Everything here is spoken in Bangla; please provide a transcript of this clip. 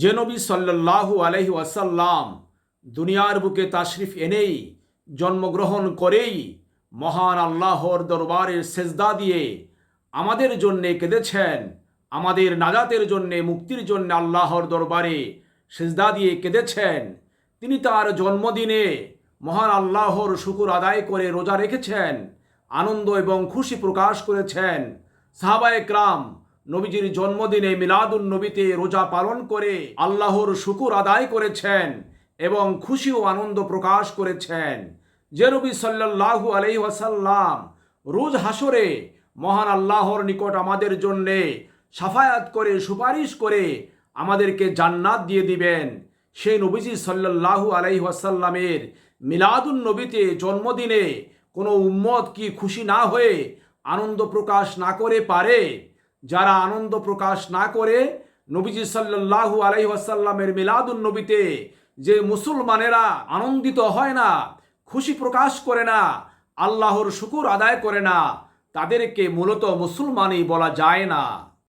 যে নবী সাল্লাল্লাহু আলাইহি ওয়াসাল্লাম দুনিয়ার বুকে তাশরিফ এনেই জন্মগ্রহণ করেই মহান আল্লাহর দরবারে সেজদা দিয়ে আমাদের জন্যে কেঁদেছেন, আমাদের নাজাতের জন্যে, মুক্তির জন্য আল্লাহর দরবারে সেজদা দিয়ে কেঁদেছেন। তিনি তার জন্মদিনে মহান আল্লাহর শুকর আদায় করে রোজা রেখেছেন, আনন্দ এবং খুশি প্রকাশ করেছেন। সাহাবায়ে কেরাম নবীজির জন্মদিনে মিলাদুন নবীতে রোজা পালন করে আল্লাহর শুকর আদায় করেছেন এবং খুশি ও আনন্দ প্রকাশ করেছেন। যে নবী সাল্লাল্লাহু আলাইহি ওয়াসাল্লাম রোজ হাসরে মহান আল্লাহর নিকট আমাদের জন্যে সাফায়াত করে সুপারিশ করে আমাদেরকে জান্নাত দিয়ে দিবেন, সেই নবীজি সাল্লাল্লাহু আলাইহি ওয়াসাল্লামের মিলাদুন নবীতে জন্মদিনে কোনো উম্মত কি খুশি না হয়ে আনন্দ প্রকাশ না করে পারে? যারা আনন্দ প্রকাশ না করে নবীজি সাল্লাল্লাহু আলাইহি ওয়াসাল্লামের মিলাদুন নবীতে যে মুসলমানেরা আনন্দিত হয় না, খুশি প্রকাশ করে না, আল্লাহর শুকর আদায় করে না, তাদেরকে মূলত মুসলমানই বলা যায় না।